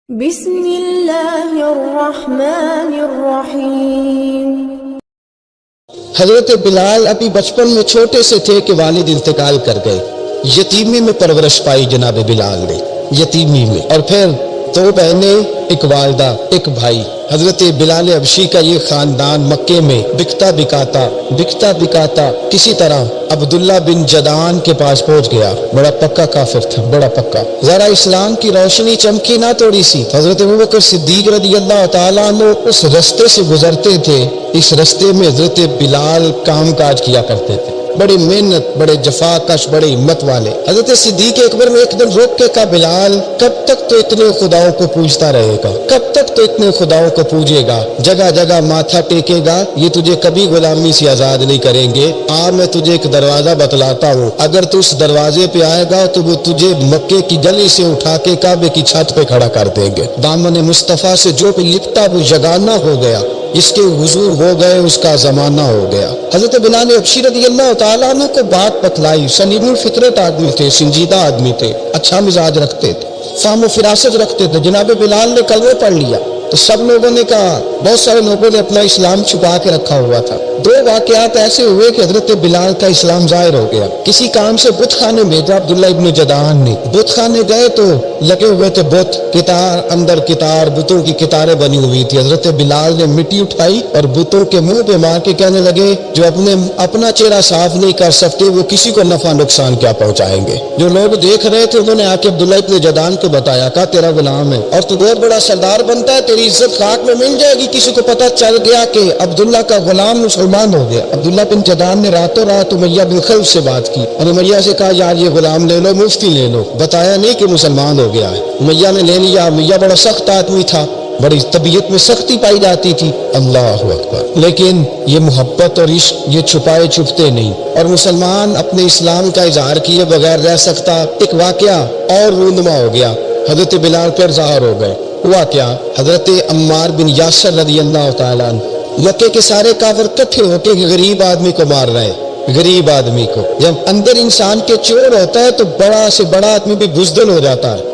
بسم اللہ الرحمن الرحیم۔ حضرت بلال ابھی بچپن میں چھوٹے سے تھے کہ والد انتقال کر گئے۔ یتیمی میں پرورش پائی جناب بلال نے، یتیمی میں، اور پھر دو بہنیں، ایک والدہ، ایک بھائی۔ حضرت بلال حبشی کا یہ خاندان مکے میں بکتا بکاتا کسی طرح عبداللہ بن جدعان کے پاس پہنچ گیا۔ بڑا پکا کافر تھا، بڑا پکا، ذرا اسلام کی روشنی چمکی نہ تھوڑی سی۔ حضرت ابوبکر صدیق رضی اللہ تعالیٰ عنہ اس رستے سے گزرتے تھے، اس رستے میں حضرت بلال کام کاج کیا کرتے تھے، بڑی محنت، بڑے جفاکش، بڑے ہمت والے۔ حضرت صدیق اکبر میں ایک دن روک کے کہا، بلال کب تک تو اتنے خداؤں کو پوجتا رہے گا، کب تک تو اتنے خداؤں کو پوجے گا، جگہ جگہ ماتھا ٹیکے گا، یہ تجھے کبھی غلامی سے آزاد نہیں کریں گے۔ میں تجھے ایک دروازہ بتلاتا ہوں، اگر تو اس دروازے پہ آئے گا تو وہ تجھے مکے کی گلی سے اٹھا کے کعبے کی چھت پہ کھڑا کر دیں گے۔ دامن مصطفیٰ سے جو بھی لپٹا وہ یگانہ ہو گیا، اس کے حضور ہو گئے، اس کا زمانہ ہو گیا۔ حضرت بلال حبشی رضی اللہ تعالیٰ عنہ کو بات بتلائی۔ سلیم الفطرت آدمی تھے، سنجیدہ آدمی تھے، اچھا مزاج رکھتے تھے، فہم و فراست رکھتے تھے۔ جناب بلال نے کلمہ پڑھ لیا تو سب لوگوں نے کہا، بہت سارے لوگوں نے اپنا اسلام چھپا کے رکھا ہوا تھا۔ دو واقعات ایسے ہوئے کہ حضرت بلال کا اسلام ظاہر ہو گیا۔ کسی کام سے بت خانے بھیجا عبداللہ ابن جدعان نے، بت خانے گئے تو لگے ہوئے تھے بت، کتار اندر کتار، بتوں کی کتاریں بنی ہوئی تھی۔ حضرت بلال نے مٹی اٹھائی اور بتوں کے منہ پہ مار کے کہنے لگے، جو اپنا چہرہ صاف نہیں کر سکتے وہ کسی کو نفع نقصان کیا پہنچائیں گے۔ جو لوگ دیکھ رہے تھے انہوں نے آ کے عبداللہ ابن جدعان کو بتایا، کہا تیرا غلام ہے اور تو بہت بڑا سردار بنتا ہے، تیری عزت خاک میں مل جائے گی۔ کسی کو پتہ چل گیا کہ عبداللہ کا غلام مسلمان ہو گیا۔ عبداللہ بن جدعان نے راتوں رات امیہ بن خلف سے بات کی اور امیہ سے کہا، یار یہ غلام لے لو، مفتی لے لو۔ بتایا نہیں کہ مسلمان ہو گیا ہے۔ امیہ نے لے لیا۔ امیہ بڑا سخت آدمی تھا، بڑی طبیعت میں سختی پائی جاتی تھی۔ اللہ اکبر۔ لیکن یہ محبت اور عشق یہ چھپائے چھپتے نہیں، اور مسلمان اپنے اسلام کا اظہار کیے بغیر رہ سکتا۔ ایک واقعہ اور رونما ہو گیا، حضرت بلال پر ظاہر ہو گئے۔ ہوا کیا، حضرت عمار بن یاسر رضی اللہ تعالیٰ عنہ، مکے کے سارے کافر اکٹھے ہو کے غریب آدمی کو مار رہے ہیں، غریب آدمی کو۔ جب اندر انسان کے چور ہوتا ہے تو بڑا سے بڑا آدمی بھی بزدل ہو جاتا ہے۔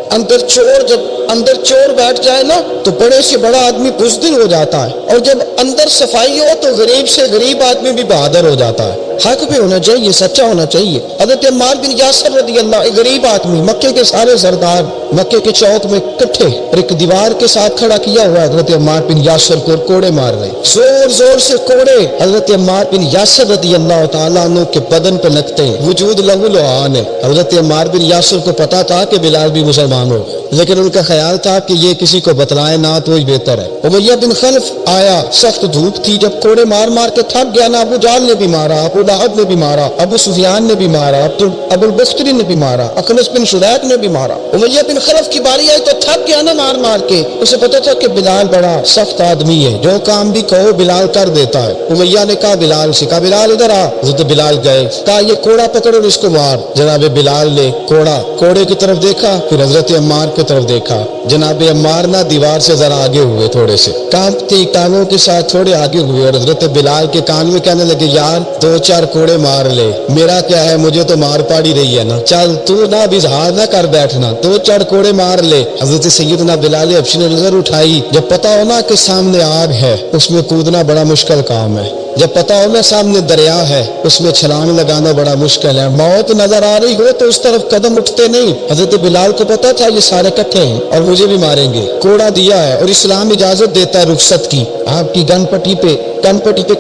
جب اندر چور بیٹھ جائے نا تو بڑے سے بڑا آدمی بزدل ہو جاتا ہے، اور جب اندر صفائی ہو تو غریب سے غریب آدمی بھی بہادر ہو جاتا ہے۔ حق بھی ہونا چاہیے، سچا ہونا چاہیے۔ حضرت عمار بن یاسر رضی اللہ، ایک غریب آدمی، مکے کے سارے سردار مکے کے چوک میں اکٹھے اور ایک دیوار کے ساتھ کھڑا کیا ہوا حضرت عمار بن یاسر کو کوڑے مار رہے، زور زور سے کوڑے حضرت عمار بن یاسر رضی اللہ تعالیٰ عنہ کے بدن پہ لگتے ہیں، وجود لہو لعان ہے۔ حضرت عمار بن یاسر کو پتا تھا کہ بلال بھی مسلمان ہو، لیکن ان کا خیال تھا کہ یہ کسی کو بتلائے نہ تو ہی بہتر ہے۔ امیہ بن خلف آیا، سخت دھوپ تھی، جب کوڑے مار مار کے تھک گیا نا، ابو جہل نے بھی مارا، ابو لہب نے بھی مارا، ابو سفیان نے بھی مارا، ابو البختری نے بھی مارا، اخنس بن شریح نے بھی مارا۔ امیہ بن خلف کی باری آئی تو تھک گیا نا مار مار کے، اسے پتا تھا کہ بلال بڑا سخت آدمی ہے، جو کام بھی کہو بلال کر دیتا ہے۔ امیہ نے کہا بلال سے، کہا بلال ادھر آ۔ حضرت بلال گئے، کہا یہ کوڑا پکڑو اور اس کو مار۔ جناب بلال نے کوڑے کی طرف دیکھا، پھر حضرت عمار کی طرف دیکھا۔ جناب عمار نہ دیوار سے ذرا آگے ہوئے، تھوڑے سے کانپتی ٹانگوں کے ساتھ تھوڑے آگے ہوئے، اور حضرت بلال کے کان میں کہنے لگے، یار دو چار کوڑے مار لے، میرا کیا ہے، مجھے تو مار پاڑی رہی ہے نا، چل تو نہ اظہار نہ کر بیٹھنا، دو چار کوڑے مار لے۔ حضرت سیدنا بلال حبشی نے نظر اٹھائی، جب پتا ہونا کہ سامنے آگ ہے اس میں کودنا بڑا مشکل کام ہے، جب پتا ہونا سامنے دریا ہے اس میں چھلانگ لگانا بڑا مشکل ہے، موت نظر آ رہی ہو تو اس طرف قدم اٹھتے نہیں۔ حضرت بلال کو پتا تھا یہ سارے کٹھے ہیں اور مجھے بھی ماریں گے۔ کوڑا دیا ہے، اور اسلام اجازت دیتا ہے رخصت کی۔ آپ کی گن پٹی پہ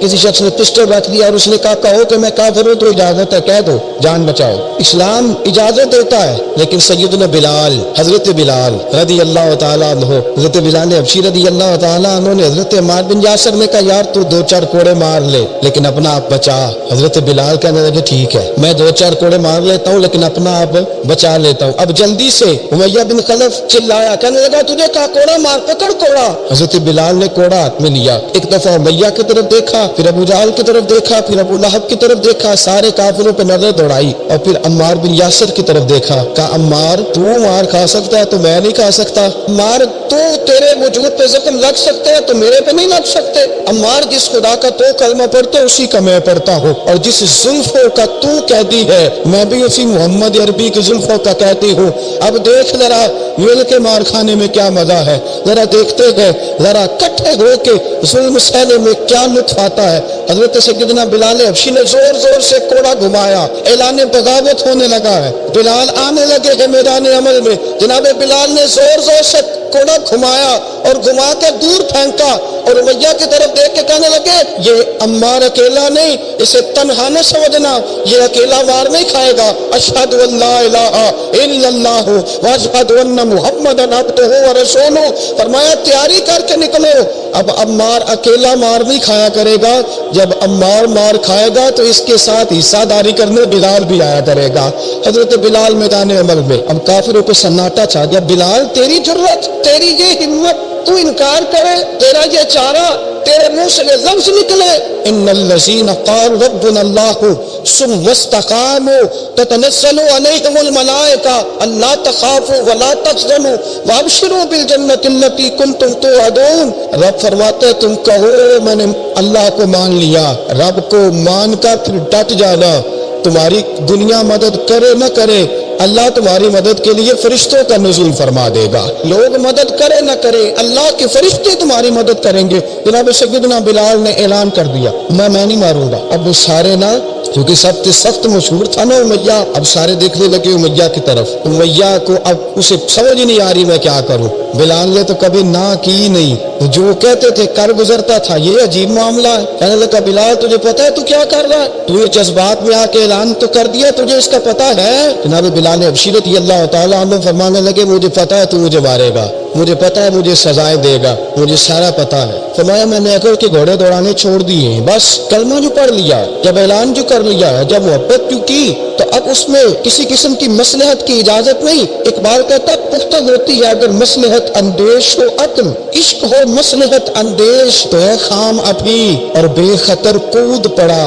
کسی شخص نے پسٹل رکھ دیا اور اس نے کہا کہو کہ میں کافر ہوں تو اجازت ہے، کہہ دو، جان بچاؤ۔ اسلام اجازت دیتا ہے، لیکن سیدنا بلال، حضرت بلال رضی اللہ تعالیٰ عنہ، حضرت بلال حبشی رضی اللہ تعالیٰ عنہ نے حضرت عمار بن یاسر نے کہا، یار تو دو چار کوڑے مار لے لیکن اپنا آپ بچا۔ حضرت بلال کہنے لگے، ٹھیک ہے میں دو چار کوڑے مار لیتا ہوں لیکن اپنا آپ بچا لیتا ہوں۔ اب جلدی سے امیہ بن خلف چلایا، کہنے لگا تجھے کہا کوڑا مار، پکڑ کوڑا۔ حضرت بلال نے کوڑا ہاتھ میں لیا، ایک دفعہ امیہ کی طرف دیکھا، پھر ابو جہل کی طرف دیکھا، پھر ابو لہب کی طرف دیکھا، سارے کافروں پہ نظر دوڑائی، اور پھر عمار بن یاسر کی طرف دیکھا، کہا عمار تو مار کھا سکتا ہے تو میں نہیں کھا سکتا، مار تو تیرے وجود پہ زخم لگ سکتے ہیں تو میرے پہ نہیں لگ سکتے؟ عمار جس خدا کا تو کلمہ پڑھتا ہے اسی کا میں پڑھتا ہوں، اور جس زلفوں کا تو کہتی ہے میں بھی اسی محمد عربی کی زلفوں کا کہتی ہوں۔ اب دیکھ ذرا مل کے مار کھانے میں کیا مزہ ہے، ذرا دیکھتے ہیں ذرا اکٹھے ہو کے ظلم سہنے میں کیا لطف آتا ہے۔ حضرت سیدنا بلال حبشی نے زور زور سے کوڑا گھمایا، اعلان بغاوت ہونے لگا ہے، بلال آنے لگے ہیں میدان عمل میں۔ جناب بلال نے زور زور سے کوڑا گھمایا اور گھما کے دور پھینکا، اور امیہ کی طرف دیکھ کے کہنے لگے یہ عمار اکیلا نہیں، اسے تنہا نہ سمجھنا، یہ اکیلا مار نہیں کھائے گا۔ اشہد ان لا الہ الا اللہ واشہد ان محمدن عبدہ ورسولہ۔ فرمایا تیاری کر کے نکلو، اب عمار اکیلا مار نہیں کھایا کرے گا، جب عمار مار کھائے گا تو اس کے ساتھ حصہ داری کرنے بلال بھی آیا کرے گا۔ حضرت بلال میدان عمل میں، اب کافروں کو سناٹا چھا گیا۔ بلال تیری جرت، تیری یہ ہمت، تو انکار کرے، تیرا یہ چارہ، تیرے منہ سے یہ لفظ نکلے ان الذین قالوا ربنا اللہ ثم استقاموا تتنزل علیہم الملائکہ الا تخافوا ولا تحزنوا وابشروا بالجنۃ التی کنتم توعدون۔ رب فرماتے ہیں تم کہو میں نے اللہ کو مان لیا، رب کو مان کر پھر ڈٹ جانا، تمہاری دنیا مدد کرے نہ کرے اللہ تمہاری مدد کے لیے فرشتوں کا نزول فرما دے گا، لوگ مدد کرے نہ کرے اللہ کے فرشتے تمہاری مدد کریں گے۔ جناب سیدنا بلال نے اعلان کر دیا میں نہیں ماروں گا۔ اب وہ سارے نا، کیونکہ سب سے سخت مشہور تھا نا امیہ، اب سارے دیکھنے لگے امیہ کی طرف۔ امیہ کو اب اسے سمجھ نہیں آ رہی میں کیا کروں۔ بلال نے تو کبھی نہ کی نہیں، جو کہتے تھے کر گزرتا تھا۔ یہ عجیب معاملہ ہے۔ کہنے لگا بلال تجھے پتا ہے تو کیا کر رہا ہے؟ تو یہ جذبات میں آ کے اعلان تو کر دیا، تجھے اس کا پتا ہے؟ جناب بلال حبشی رضی اللہ تعالیٰ عنہ فرمانے لگے مجھے پتا ہے تو مجھے مارے گا، مجھے پتا ہے مجھے سزائیں دے گا، مجھے سارا پتا ہے۔ فرمایا میں نے اگر کے گھوڑے دوڑانے چھوڑ دیے ہیں، بس کلمہ جو پڑھ لیا، جب اعلان جو کر لیا، جب محبت جو کی تو اب اس میں کسی قسم کی مصلحت کی اجازت نہیں۔ اقبال کہتا پختہ ہوتی ہے اگر مصلحت اندیش ہو عقل، عشق ہو مصلحت اندیش تو ہے خام ابھی اور بے خطر کود پڑا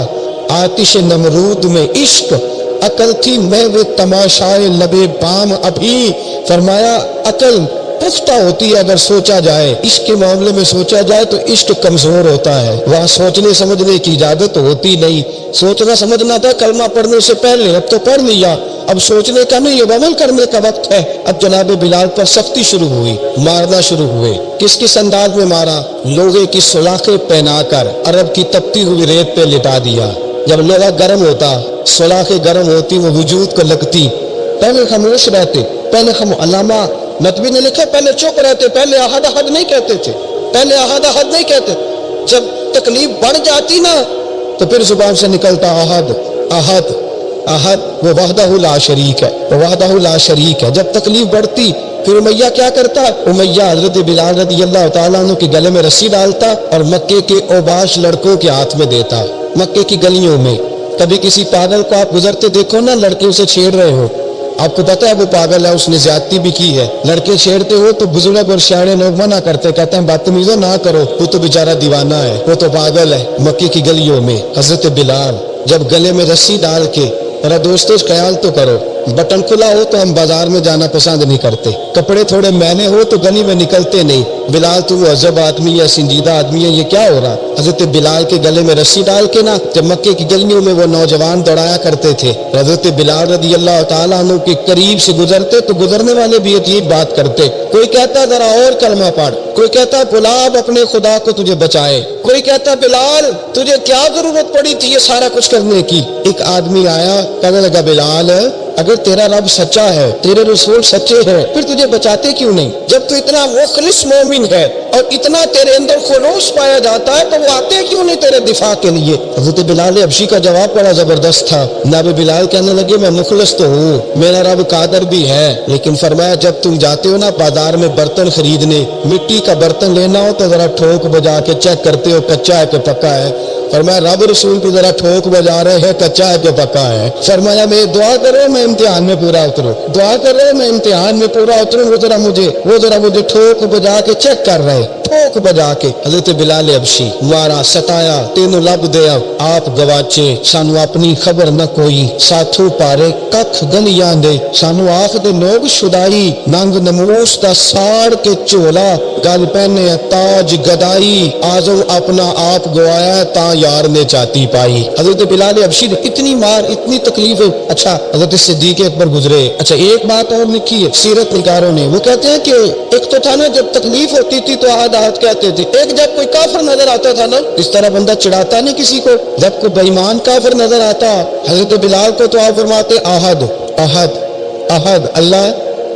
آتش نمرود میں عشق، عقل تھی محو تماشائے لبے بام ابھی۔ فرمایا عقل پختہ ہوتی ہے اگر سوچا جائے، عشق کے معاملے میں سوچا جائے تو عشق کمزور ہوتا ہے، وہاں سوچنے سمجھنے کی اجازت ہوتی نہیں۔ سوچنا سمجھنا تھا کلمہ پڑھنے سے پہلے، اب تو پڑھ لیا، اب سوچنے کا نہیں، اب عمل کرنے کا وقت ہے۔ اب جناب بلال پر سختی شروع ہوئی، مارنا شروع ہوئے۔ کس انداز میں مارا؟ لوہے کی سلاخیں پہنا کر عرب کی تپتی ہوئی ریت پہ لٹا دیا۔ جب لوہا گرم ہوتا، سلاخیں گرم ہوتی، وہ وجود کو لگتی، پہلے خاموش رہتے، پہلے علامہ ندوی نے لکھا پہلے چپ رہتے، پہلے احد احد نہیں کہتے تھے، پہلے احد احد نہیں کہتے، جب تکلیف بڑھ جاتی نا تو پھر زبان سے نکلتا احد احد احد، وہ وحدہ لا شریک ہے، وہ وحدہ لا شریک ہے۔ جب تکلیف بڑھتی پھر امیہ کیا کرتا؟ امیہ حضرت بلال رضی اللہ تعالیٰ عنہ کے گلے میں رسی ڈالتا اور مکے کے اوباش لڑکوں کے ہاتھ میں دیتا۔ مکے کی گلیوں میں کبھی کسی پاگل کو آپ گزرتے دیکھو نا، لڑکے اسے چھیڑ رہے ہو، آپ کو پتا ہے وہ پاگل ہے، اس نے زیادتی بھی کی ہے، لڑکے چھیڑتے ہو تو بزرگ اور سیاڑے لوگ منع کرتے، کہتے ہیں بدتمیزوں نہ کرو، وہ تو بیچارہ دیوانہ ہے، وہ تو پاگل ہے۔ مکے کی گلیوں میں حضرت بلال جب گلے میں رسی ڈال کے، میرا دوستو خیال تو کرو، بٹن کھلا ہو تو ہم بازار میں جانا پسند نہیں کرتے، کپڑے تھوڑے میلے ہو تو گلی میں نکلتے نہیں۔ بلال تو وہ عجب آدمی ہے، سنجیدہ آدمی ہے، یہ کیا ہو رہا؟ حضرت بلال کے گلے میں رسی ڈال کے نا، جب مکے کی گلیوں میں وہ نوجوان دوڑایا کرتے تھے، حضرت بلال رضی اللہ تعالیٰ عنہ کے قریب سے گزرتے تو گزرنے والے بھی عجیب بات کرتے، کوئی کہتا ذرا اور کلمہ پڑھ، کوئی کہتا بلا اپنے خدا کو تجھے بچائے، کوئی کہتا بلال تجھے کیا ضرورت پڑی تھی یہ سارا کچھ کرنے کی۔ ایک آدمی آیا، کہنے لگا بلال اگر تیرا رب سچا ہے، تیرے رسول سچے ہیں، پھر تجھے بچاتے کیوں نہیں؟ جب تو اتنا مخلص مومن ہے اور اتنا تیرے اندر خلوص پایا جاتا ہے تو وہ آتے کیوں نہیں تیرے دفاع کے لیے؟ حضرت بلال حبشی کا جواب بڑا زبردست تھا۔ جناب بلال کہنے لگے میں مخلص تو ہوں، میرا رب قادر بھی ہے، لیکن فرمایا جب تم جاتے ہو نا بازار میں برتن خریدنے، مٹی کا برتن لینا ہو تو ذرا ٹھوک بجا کے چیک کرتے ہو کچا ہے کہ پکا ہے۔ فرمایا رب رسول کو ذرا ٹھوک بجا رہے ہیں کچا ہے کہ پکا ہے۔ فرمایا میں دعا کرو میں امتحان میں پورا اتروں، دعا کرو میں امتحان میں پورا اتروں، وہ ذرا مجھے ٹھوک بجا کے چیک کر رہے، ٹھوک بجا کے حضرت بلال حبشی مارا ستایا تینوں لب دیا آپ گواچے سانو اپنی خبر نہ کوئی ساتھو پارے ککھ گنیاں دے سانو آخ دے نوگ شدائی ننگ نموس دا ساڑ کے چولا گل پہنے تاج گدائی آزو اپنا آپ گوایا تا یار نے چاتی پائی. حضرت بلال حبشی نے اتنی مار اتنی تکلیف. اچھا حضرت صدیق اکبر گزرے. اچھا ایک بات اور لکھی ہے سیرت نگاروں نے, وہ کہتے ہیں کہ ایک تو تھا نا جب تکلیف ہوتی تھی تو آہد آہد کہتے تھے, ایک جب کوئی کافر نظر آتا تھا نا اس طرح بندہ چڑھاتا نہیں کسی کو, جب کوئی بے ایمان کافر نظر آتا حضرت بلال کو تو آپ فرماتے احد احد احد, اللہ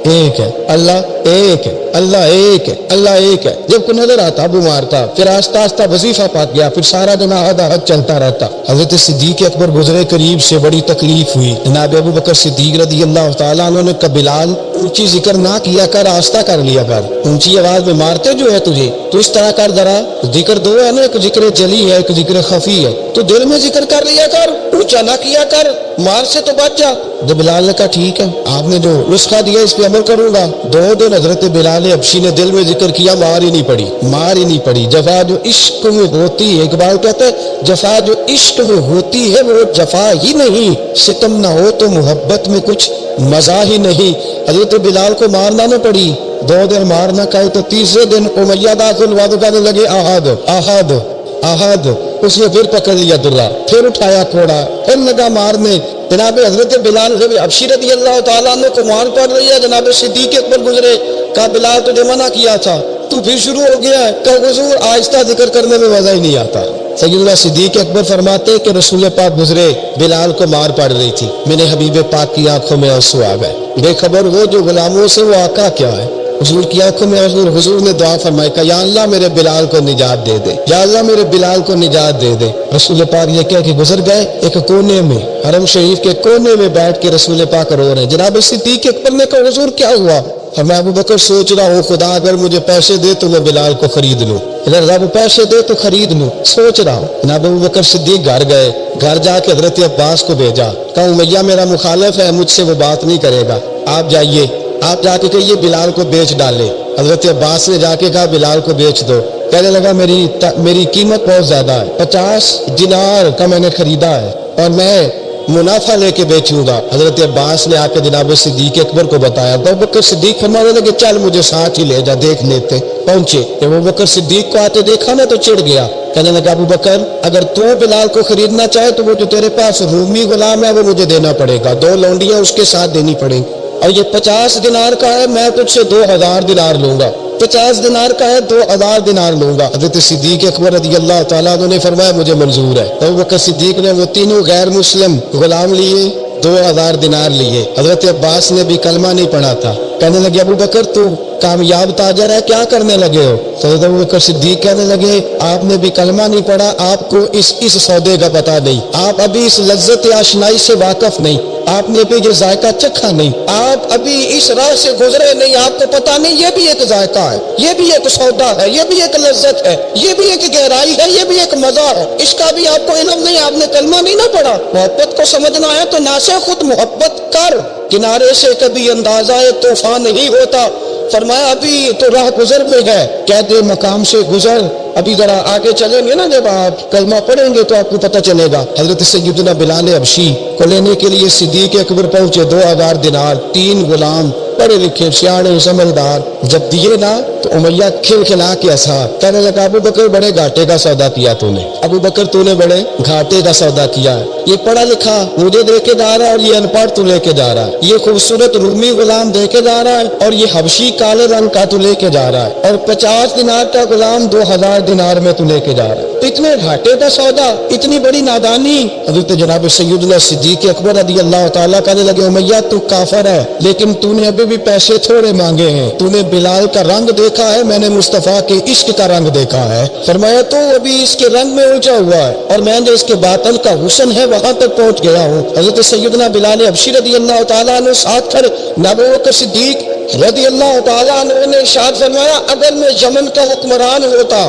ایک ہے, اللہ ایک ہے, اللہ ایک ہے, اللہ ایک ہے. جب کوئی نظر آتا ابو مارتا, پھر آہستہ آہستہ وظیفہ پاک گیا, پھر سارا دن آہد آہد چلتا رہتا. حضرت صدیق اکبر گزرے قریب سے, بڑی تکلیف ہوئی. جناب ابو بکر صدیق رضی اللہ تعالیٰ عنہ نے کہا بلال اونچی ذکر نہ کیا کر, آہستہ کر لیا کر, اونچی آواز میں مارتے جو ہے تجھے تو اس طرح کر, ذرا ذکر دو ہے نا, ایک ذکر جلی ہے ایک ذکر خفی ہے, تو دل میں ذکر کر لیا کر, اونچا نہ کیا کر, مار سے تو بچ جا. جب بلال نے کہا ٹھیک ہے آپ نے جو نسخہ دیا اس پہ عمل کروں گا. 2 دن حضرت بلال حبشی نے دل میں ذکر کیا, مار ہی نہیں پڑی, مار ہی نہیں پڑی. جفا جو عشق میں ہوتی ہے, اقبال کہتا ہے جفا جو عشق میں ہوتی ہے وہ جفا ہی نہیں, ستم نہ ہو تو محبت میں کچھ مزہ ہی نہیں. حضرت بلال کو مارنا نہ پڑی, 2 دن مارنا کہے تو تیسرے دن امیہ داخل وعدہ کرنے لگے احد احد احد. اس نے پھر پکڑ لیا درہ, پھر اٹھایا کوڑا, پھر لگا مارنے. جناب حضرت بلال حبشی رضی اللہ تعالیٰ عنہ کو مار پڑ رہی ہے. جناب صدیق اکبر گزرے, کہا بلال تجھے منع کیا تھا, تو پھر شروع ہو گیا ہے. کہا حضور آہستہ ذکر کرنے میں مزہ ہی نہیں آتا. سیدنا صدیق اکبر فرماتے کہ رسول پاک گزرے, بلال کو مار پڑ رہی تھی, میرے حبیب پاک کی آنکھوں میں آنسو آ گئے. بے خبر وہ جو غلاموں سے وہ آقا کیا ہے. حضور کی آنکھوں میں حضور نے دعا فرمائی, کہ یا اللہ میرے بلال کو نجات دے دے, یا اللہ میرے بلال کو نجات دے دے. رسول پاک یہ کہہ کے گزر گئے. ایک کونے میں حرم شریف کے کونے میں بیٹھ کے رسول پاک رو رہے ہیں. جناب صدیق اکبر نے کہا حضور کیا ہوا؟ میں ابو بکر سوچ رہا ہوں خدا اگر مجھے پیسے دے تو میں بلال کو خرید لوں, اگر رب پیسے دے تو خرید لوں, سوچ رہا ہوں. جناب ابو بکر صدیق گھر گئے, گھر جا کے حضرت عباس کو بھیجا, کہا امیہ میرا مخالف ہے, مجھ سے وہ بات نہیں کرے گا, آپ جائیے, آپ جا کے کہیے بلال کو بیچ ڈالے. حضرت عباس نے جا کے کہا بلال کو بیچ دو. کہنے لگا میری قیمت بہت زیادہ ہے, 50 دینار کا میں نے خریدا ہے اور میں منافع لے کے بیچوں گا. حضرت عباس نے آ کے جناب صدیق اکبر کو بتایا تو ابو بکر صدیق فرمانے لگے چل مجھے ساتھ ہی لے جا, دیکھ لیتے. پہنچے, جب ابو بکر صدیق کو آتے دیکھا نا تو چڑ گیا. کہنے لگا ابو بکر اگر تو بلال کو خریدنا چاہے تو وہ جو تیرے پاس رومی غلام ہے وہ مجھے دینا پڑے گا, 2 لونڈیاں اس کے ساتھ دینی پڑیں, اور یہ 50 دینار کا ہے, میں تجھ سے 2000 دینار لوں گا. 50 دینار کا ہے, 2000 دینار لوں گا. حضرت صدیق اکبر رضی اللہ تعالیٰ عنہ نے فرمایا مجھے منظور ہے. تو ابو بکر صدیق نے وہ تینوں غیر مسلم غلام لیے, 2000 دینار لیے. حضرت عباس نے بھی کلمہ نہیں پڑھا تھا. کہنے لگے ابو بکر تو کامیاب تاجر ہے, کیا کرنے لگے ہو؟ حضرت ابو بکر صدیق کہنے لگے آپ نے بھی کلمہ نہیں پڑھا, آپ کو اس سودے کا پتہ نہیں, آپ ابھی اس لذت آشنائی سے واقف نہیں, آپ نے بھی یہ ذائقہ چکھا نہیں, آپ ابھی اس راہ سے گزرے نہیں, آپ کو پتہ نہیں یہ بھی ایک ذائقہ ہے, یہ بھی ایک سودا ہے, یہ بھی ایک لذت ہے, یہ بھی ایک گہرائی ہے, یہ بھی ایک مزہ ہے, اس کا بھی آپ کو علم نہیں, آپ نے کلمہ نہیں نہ پڑھا. محبت کو سمجھنا ہے تو نہ سے خود محبت کر, کنارے سے کبھی اندازہ طوفان نہیں ہوتا. فرمایا ابھی تو راہ گزر میں ہے, کہہ دے مقام سے گزر, ابھی ذرا آگے چلیں گے نا, جب آپ کلمہ پڑھیں گے تو آپ کو پتہ چلے گا. حضرت سیدنا بلال حبشی کو لینے کے لیے صدیق اکبر پہنچے, 2000 دینار, 3 غلام پڑھے لکھے سیانے سمجھدار. جب دیے نا تو امیہ کھلکھلا کے ہنسا, کہنے لگا ابو بکر بڑے گھاٹے کا سودا کیا تو نے, ابو بکر تو نے بڑے گھاٹے کا سودا کیا ہے. یہ پڑھا لکھا مجھے دے کے جا رہا ہے اور یہ ان پڑھ تو لے کے جا رہا ہے, یہ خوبصورت رومی غلام دے کے جا رہا ہے اور یہ حبشی کالے رنگ کا تو لے کے جا رہا ہے, اور 50 دینار کا غلام 2000 دینار میں تو لے کے جا رہا ہے. اتنے گھاٹے کا سودا, اتنی بڑی نادانی. حضرت جناب سیدنا صدیق اکبر رضی اللہ تعالیٰ کہنے لگے امیہ تو کافر ہے, لیکن تو نے ابھی بھی پیسے تھوڑے مانگے ہیں, تو نے بلال کا رنگ دیکھا ہے, میں نے مصطفیٰ کے عشق کا رنگ دیکھا ہے. فرمایا تو ابھی اس کے رنگ میں الجھا ہوا ہے اور میں نے اس کے باطن کا حسن ہے وہاں تک پہنچ گیا ہوں. حضرت سیدنا بلال حبشی رضی اللہ تعالیٰ عنہ ساتھ کر ابو بکر صدیق رضی اللہ تعالیٰ عنہ نے ارشاد فرمایا اگر میں یمن کا حکمران ہوتا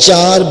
4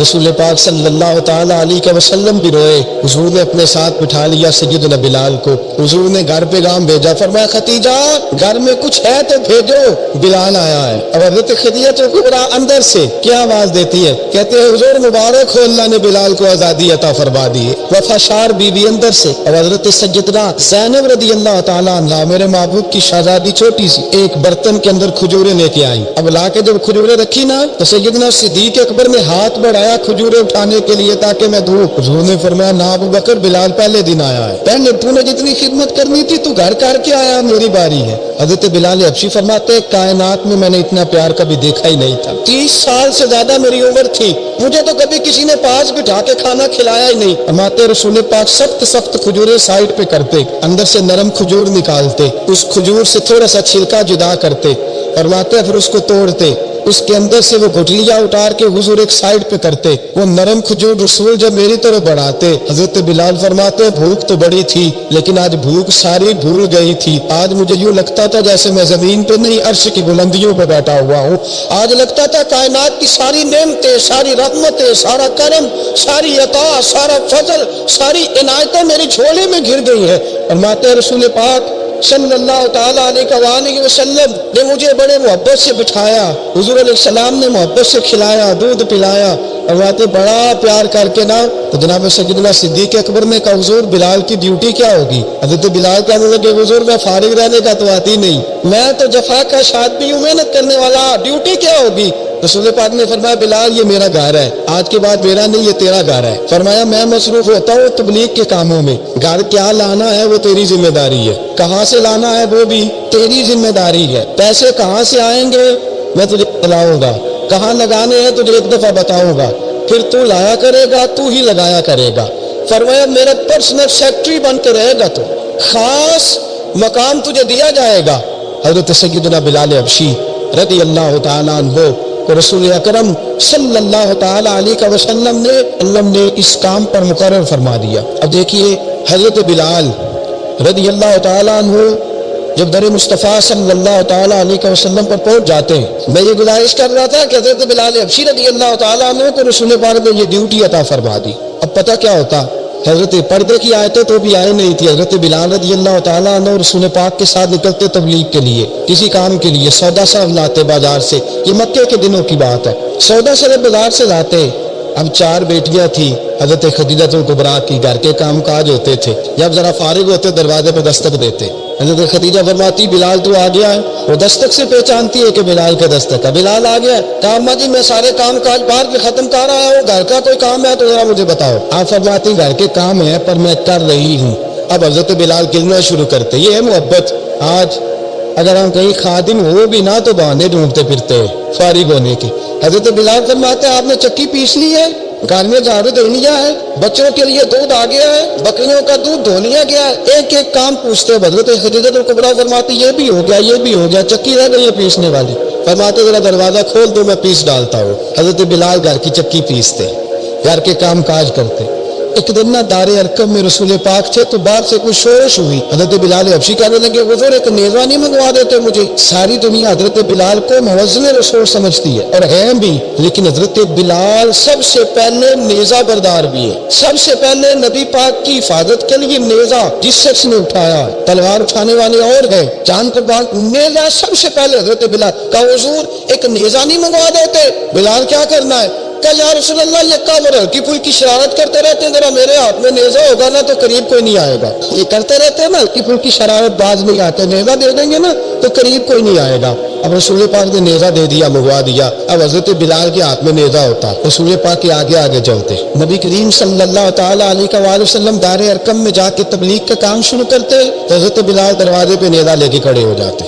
رسول پاک صلی اللہ تعالی علیہ وسلم بھی روئے. حضور نے اپنے ساتھ بٹھا لیا سیدنا بلال کو. حضور نے گھر پیغام بھیجا, فرمایا ختیجہ گھر میں کچھ ہے تو بھیجو, بلال آیا ہے. اب حضرت خدیجہ کبریٰ اندر سے کیا آواز دیتی ہے, کہتے ہیں حضور مبارک ہو, اللہ نے بلال کو آزادی عطا فرما دی. وفاشار بی بی اندر سے. اب حضرت سیدنا زینب رضی اللہ تعالیٰ عنہ میرے محبوب کی شہزادی چھوٹی سی ایک برتن کے اندر کھجوریں لے کے آئی. اب لا کے جب کھجوریں رکھی نا تو سیدنا صدیق اکبر نے ہاتھ بڑھایا کھجوریں اٹھانے کے لیے تاکہ میں دوں. حضور نے فرمایا نا ابو بکر, بلال پہلے دن آیا ہے, پہلے تو نے جتنی خدمت کرنی تھی تو گھر کر کے آیا, میری باری ہے. حضرت بلال حبشی فرماتے کائنات میں نے اتنا پیار کبھی دیکھا ہی نہیں تھا. 30 سال سے زیادہ میری عمر تھی, مجھے تو کبھی کسی نے پاس بٹھا کے کھانا کھلایا ہی نہیں. فرماتے رسول پاک سخت کھجوریں سائڈ پہ کرتے, اندر سے نرم کھجور نکالتے, اس کھجور سے تھوڑا سا چھلکا جدا کرتے, فرماتے پھر اس کو توڑتے, اس کے اندر سے وہ گٹلیاں اتار کے حضور ایک سائڈ پہ کرتے. وہ نرم کھجور رسول جب میری طرف بڑھاتے, حضرت بلال فرماتے بھوک تو بڑی تھی لیکن آج بھوک ساری بھول گئی تھی. آج مجھے یوں لگتا تھا جیسے میں زمین پہ نہیں عرش کی بلندیوں پہ بیٹھا ہوا ہوں. آج لگتا تھا کائنات کی ساری نعمتیں, ساری رحمتیں, سارا کرم, ساری عطا, سارا فضل, ساری عنایتیں میری جھولے میں گر گئی ہیں. فرماتے رسول پاک صلی اللہ تعالیٰ علیہ وسلم نے مجھے بڑے محبت سے بٹھایا, حضور علیہ السلام نے محبت سے کھلایا, دودھ پلایا, اور باتیں بڑا پیار کر کے نا. تو جناب سیدنا صدیق اکبر نے کہا حضور بلال کی ڈیوٹی کیا ہوگی؟ حضرت بلال کہنے لگے حضور میں فارغ رہنے کا تو آتی نہیں, میں تو جفا کا شادی ہوں, محنت کرنے والا, ڈیوٹی کیا ہوگی؟ رسول پاک نے فرمایا بلال یہ میرا گھر ہے, آج کے بعد میرا نہیں یہ تیرا گھر ہے. فرمایا میں مصروف ہوتا ہوں تبلیغ کے کاموں میں, گھر کیا لانا ہے وہ تیری ذمہ داری ہے, کہاں سے لانا ہے وہ بھی تیری ذمہ داری ہے, پیسے کہاں سے آئیں گے میں تجھے بتلاؤں گا, کہاں لگانے ہیں تجھے ایک دفعہ بتاؤں گا, پھر تو لایا کرے گا, تو ہی لگایا کرے گا. فرمایا میرا پرسنل سیکرٹری بن کے رہے گا, تو خاص مقام تجھے دیا جائے گا. حضرت سیدنا بلال حبشی رضی اللہ تعالیٰ عنہ کو رسول اکرم صلی اللہ تعالیٰ علیہ وسلم نے اس کام پر مقرر فرما دیا. اب دیکھیے حضرت بلال رضی اللہ تعالیٰ عنہ جب در مصطفیٰ صلی اللہ تعالیٰ علیہ وسلم پر پہنچ جاتے ہیں, میں یہ گزارش کر رہا تھا کہ حضرت بلال حبشی رضی اللہ تعالیٰ عنہ کو رسول پاک نے یہ ڈیوٹی عطا فرما دی. اب پتہ کیا ہوتا, حضرت پردے کی آیتیں تو بھی آئے نہیں تھی. حضرت بلال رضی اللہ تعالیٰ عنہ رسول پاک کے ساتھ نکلتے تبلیغ کے لیے, کسی کام کے لیے, سودا سر لاتے بازار سے, یہ مکے کے دنوں کی بات ہے, سودا سر بازار سے لاتے. اب 4 بیٹیاں تھیں حضرت خدیجہ کبریٰ کی, گھر کے کام کاج ہوتے تھے, جب ذرا فارغ ہوتے دروازے پہ دستک دیتے. حضرت خدیجہ فرماتی بلال تو آ گیا ہے, وہ دستک سے پہچانتی ہے کہ بلال کا دستک ہے, بلال آ گیا ہے. کہا اماں جی میں سارے کام کاج باہر کے ختم کر رہا ہوں, گھر کا کوئی کام ہے تو ذرا مجھے بتاؤ. آپ فرماتی گھر کے کام ہے پر میں کر رہی ہوں. اب حضرت بلال گرنا شروع کرتے. یہ ہے محبت. آج اگر ہم کہیں خادم ہو بھی نہ تو بہانے ڈھونڈتے پھرتے فارغ ہونے کے. حضرت بلال فرماتے آپ نے چکی پیس لی ہے, گھر میں جھاڑو دے لیا ہے, بچوں کے لیے دودھ آ گیا ہے, بکریوں کا دودھ دھو لیا گیا ہے, ایک ایک کام پوچھتے. حضرت خدیجہ کبریٰ فرماتی یہ بھی ہو گیا, یہ بھی ہو گیا, چکی رہ گئی ہے پیسنے والی. فرماتے ذرا دروازہ کھول دو میں پیس ڈالتا ہوں. حضرت بلال گھر کی چکی پیستے, گھر کے کام کاج کرتے. ایک دن نہ دار ارقم میں رسول پاک تھے تو باہر سے کچھ شورش ہوئی. حضرت بلال حبشی کہنے لگے حضور ایک نیزہ نہیں منگوا دیتے مجھے. ساری دنیا حضرت بلال کو موزن رسول سمجھتی ہے اور ہیں بھی, لیکن حضرت بلال سب سے پہلے نیزہ بردار بھی ہے. سب سے پہلے نبی پاک کی حفاظت کے لیے نیزہ جس شخص نے اٹھایا, تلوار اٹھانے والے اور ہے, چاند پر بات نیزہ سب سے پہلے حضرت بلال. کہا حضور ایک نیزہ نہیں منگوا دیتے. بلال کیا کرنا ہے؟ کہ یا رسول اللہ یہ کام ہلکی پھلکی شرارت کرتے رہتے ہیں, ذرا میرے ہاتھ میں نیزہ ہوگا نا تو قریب کوئی نہیں آئے گا. یہ کرتے رہتے ہیں نا ہلکی پھلکی شرارت, باز نہیں آتے, نیزہ دے دیں گے نا تو قریب کوئی نہیں آئے گا. اب رسول پاک نے نیزہ دے دیا, منگوا دیا. اب حضرت بلال کے ہاتھ میں نیزہ ہوتا, رسول پاک کے آگے آگے چلتے. نبی کریم صلی اللہ تعالیٰ علیہ وآلہ وسلم دار ارقم میں جا کے تبلیغ کا کام شروع کرتے تو حضرت بلال دروازے پہ نیزہ لے کے کھڑے ہو جاتے.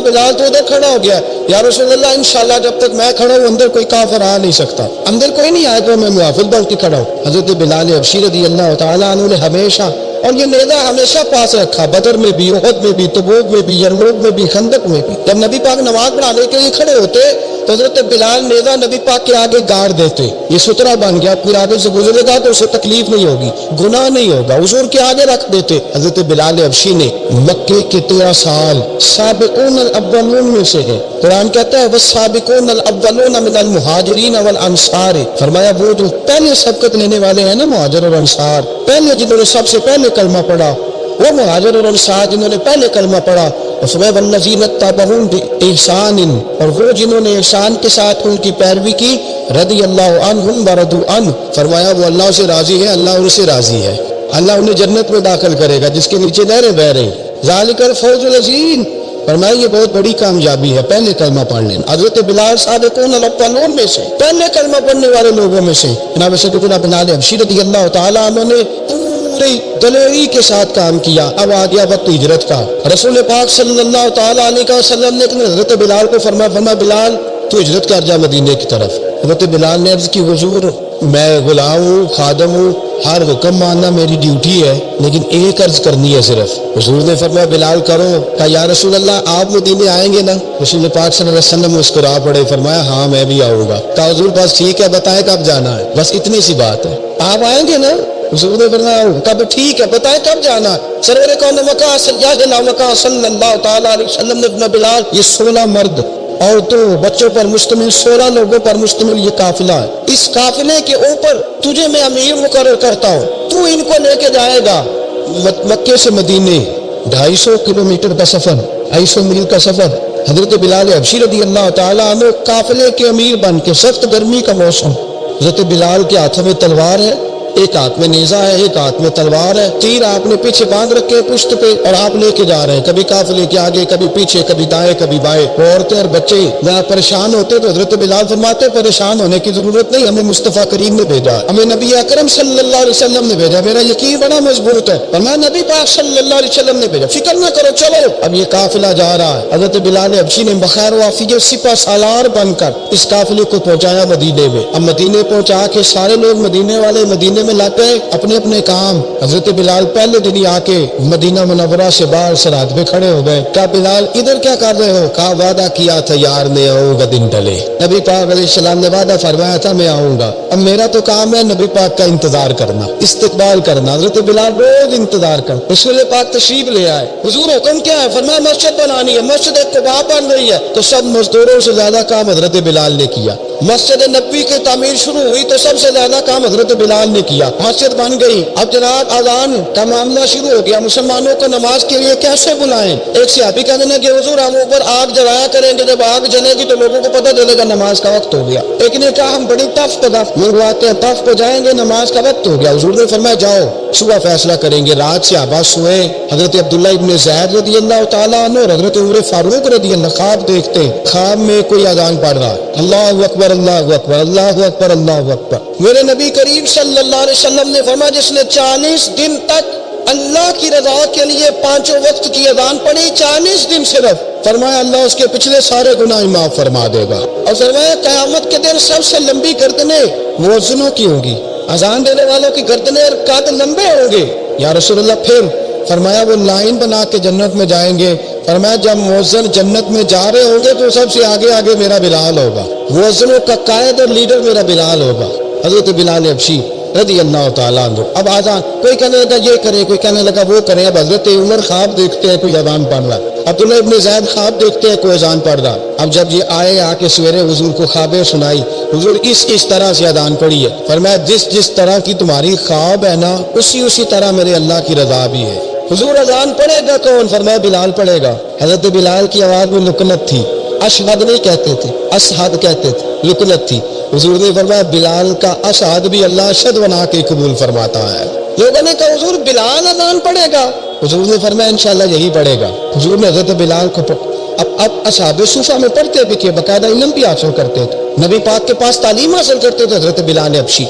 بلال تو ادھر کھڑا ہو گیا, یا رسول اللہ انشاءاللہ جب تک میں کھڑا ہوں اندر کوئی کافر آ نہیں سکتا, اندر کوئی نہیں آئے تو میں محافظ بن کے کھڑا ہوں. حضرت بلال حبشی رضی اللہ تعالیٰ عنہ نے ہمیشہ, اور یہ نیزہ ہمیشہ پاس رکھا, بدر میں بھی, احد میں بھی, تبوک میں بھی, یرموک میں بھی, خندق میں بھی. جب نبی پاک نماز پڑھانے کے لیے کھڑے ہوتے تو تو حضرت بلال نیزہ نبی پاک کے آگے گاڑ دیتے، یہ سترہ بن گیا، پھر آگے سے گزرے گا تو اسے تکلیف نہیں ہوگی، گناہ نہیں ہوگا، حضور کے آگے رکھ دیتے۔ حضرت بلال حبشی نے مکے کے 13 سال سابقون الاولون میں سے ہے۔ قرآن کہتا ہے والسابقون الاولون من المہاجرین والانصار، فرمایا وہ جو پہلے سبقت لینے والے ہیں نا مہاجر اور انصار، پہلے جنہوں نے سب سے پہلے کلمہ پڑھا وہ مہاجر اور انصار جنہوں نے پہلے کلمہ پڑھا، والذین اتبعوہم بإحسان، اور وہ جنہوں نے احسان کے ساتھ ان کی پیروی کی، رضی اللہ عنہم ورضوا عنہ، فرمایا وہ اللہ سے راضی ہے، اللہ ان سے راضی ہے، اللہ انہیں جنت میں داخل کرے گا جس کے نیچے نہریں بہہ رہی۔ ذالک الفوز العظیم، فرمایا یہ بہت بڑی کامیابی ہے پہلے کلمہ پڑھ لینا۔ حضرت بلال سابقون الاولون میں سے، پہلے کلمہ پڑھنے والے لوگوں میں سے، جناب سیدنا بلال حبشی رضی اللہ تعالیٰ عنہ نے پوری دلیری کے ساتھ کام کیا۔ اب آ گیا وقت ہجرت کا۔ رسول پاک صلی اللہ تعالیٰ علیہ وسلم نے حضرت بلال کو فرمایا بلال تو ہجرت کر جا مدینے کی طرف۔ حضرت بلال نے عرض کی حضور میں غلام ہوں، خادم ہوں، ہر حکم ماننا میری ڈیوٹی ہے، لیکن ایک عرض کرنی ہے صرف۔ حضور نے فرمایا بلال کرو۔ کہا یا رسول اللہ آپ مدینے آئیں گے نا؟ رسول پاک صلی اللہ علیہ وسلم مسکرا پڑے، فرمایا ہاں میں بھی آؤں گا۔ کہا حضور بس ٹھیک ہے بتائیں کب جانا ہے، بس اتنی سی بات ہے، آپ آئیں گے نا؟ حضور نے فرمایا کب ٹھیک ہے بتائیں کب جانا ہے۔ سرور کون مکہ صلی اللہ تعالیٰ علیہ وسلم نے اپنا بلال یہ 16 مرد عورتوں بچوں پر مشتمل 16 لوگوں پر مشتمل یہ قافلہ ہے، اس قافلے کے اوپر تجھے میں امیر مقرر کرتا ہوں، تو ان کو لے کے جائے گا مکے سے مدینے 250 کلومیٹر کا سفر، 250 میل کا سفر۔ حضرت بلال حبشی رضی اللہ تعالیٰ عنہ قافلے کے امیر بن کے، سخت گرمی کا موسم، حضرت بلال کے ہاتھوں میں تلوار ہے، ایک ہاتھ میں نیزہ ہے، ایک ہاتھ میں تلوار ہے، تیر آپ نے پیچھے باندھ رکھے پشت پہ اور آپ لے کے جا رہے ہیں، کبھی قافلے کے آگے کبھی پیچھے، کبھی دائیں کبھی بائیں۔ عورتیں اور بچے ذرا پریشان ہوتے تو حضرت بلال فرماتے پریشان ہونے کی ضرورت نہیں، ہمیں مصطفیٰ کریم نے بھیجا، ہمیں نبی اکرم صلی اللہ علیہ وسلم نے بھیجا، میرا یقین بڑا مضبوط ہے، فرمایا نبی پاک صلی اللہ علیہ وسلم نے بھیجا، فکر نہ کرو چلو۔ اب یہ قافلہ جا رہا ہے، حضرت بلال حبشی نے بخیر و عافیت سپہ سالار بن کر اس قافلے کو پہنچایا مدینے میں۔ اب مدینے پہنچا کے سارے لوگ مدینے والے مدینے میں لگ گئے اپنے اپنے کام۔ حضرت بلال پہلے دن ہی آ کے مدینہ منورہ سے باہر سرحد پہ کھڑے ہو گئے۔ کہا بلال ادھر کیا کر رہے ہو؟ کہا وعدہ کیا تھا یار میں آؤں گا دن ڈلے، نبی پاک علیہ السلام نے وعدہ فرمایا تھا میں آؤں گا، اب میرا تو کام ہے نبی پاک کا انتظار کرنا، استقبال کرنا۔ حضرت بلال روز انتظار کر، رسول پاک تشریف لے آئے، حضور حکم کیا ہے؟ فرمایا مسجد بنانی ہے، مسجد قباء بن رہی ہے، تو سب مزدوروں سے زیادہ کام حضرت بلال نے کیا۔ مسجد نبوی کی تعمیر شروع ہوئی تو سب سے زیادہ کام حضرت بلال نے کیا، مسجد بن گئی۔ اب جناب اذان کا معاملہ شروع ہو گیا، مسلمانوں کو نماز کے لیے کیسے بلائیں؟ ایک صحابی کہنے لگے کہ حضور ہم اوپر آگ جلایا کریں گے، جب آگ جلے گی تو لوگوں کو پتہ چلے گا نماز کا وقت ہو گیا۔ ایک نے کہا ہم بڑی تف منگواتے ہیں، تف پہ جائیں گے نماز کا وقت ہو گیا۔ حضور نے فرمایا جاؤ صبح فیصلہ کریں گے۔ رات صحابہ سوئے، حضرت عبداللہ ابن زید رضی اللہ تعالیٰ عنہ اور حضرت عمر فاروق رضی اللہ خواب دیکھتے، خواب میں کوئی اذان پڑھ رہا، اللہ اکبر اللہ اکبر اللہ اکبر اللہ اکبر۔ میرے نبی کریم صلی اللہ علیہ وسلم نے فرمایا جس نے 40 دن تک اللہ کی رضا کے لیے 5 وقت کی اذان پڑھی، 40 دن صرف، فرمایا اللہ اس کے پچھلے سارے گناہ معاف فرما دے گا۔ اور فرمایا قیامت کے دن سب سے لمبی گردنیں مؤذنوں کی ہوں گی، اذان دینے والوں کی گردنیں اور قد لمبے ہوں گے۔ یا رسول اللہ پھر فرمایا وہ لائن بنا کے جنت میں جائیں گے، فرمایا جب مؤذن جنت میں جا رہے ہوں گے تو سب سے آگے آگے میرا بلال ہوگا، مؤذنوں کا قائد اور لیڈر میرا بلال ہوگا، حضرت بلال حبشی رضی اللہ تعالیٰ عنہ۔ اب آزان کوئی کہنے لگا یہ کرے، کوئی کہنے لگا وہ کرے۔ اب حضرت عمر خواب دیکھتے ہیں کوئی اذان پڑھ رہا، عبداللہ ابن زید خواب دیکھتے ہیں کوئی اذان پڑھ رہا۔ اب جب یہ آئے آ کے سویرے حضور کو خوابیں سنائی، حضور اس طرح سے اذان پڑھی ہے، فرمایا جس طرح کی تمہاری خواب ہے نا اسی طرح میرے اللہ کی رضا بھی ہے۔ حضور اذان پڑھے گا کون؟ فرمایا بلال پڑھے گا۔ حضرت بلال کی آواز میں لکنت تھی، اشہد نہیں کہتے تھے، اشہد کہتے تھے، لکنت تھی۔ حضور نے فرمایا بلال کا اشہد بھی اللہ اشہد بنا کے قبول فرماتا ہے۔ لوگوں نے کہا حضور بلال اذان پڑھے گا؟ حضور نے فرمایا انشاءاللہ یہی پڑھے گا۔ حضور نے حضرت بلال کو اب اصحاب صوفہ میں پڑھتے بھی کہ باقاعدہ علم بھی حاصل کرتے تھے، نبی پاک کے پاس تعلیم حاصل کرتے تھے حضرت بلال حبشی۔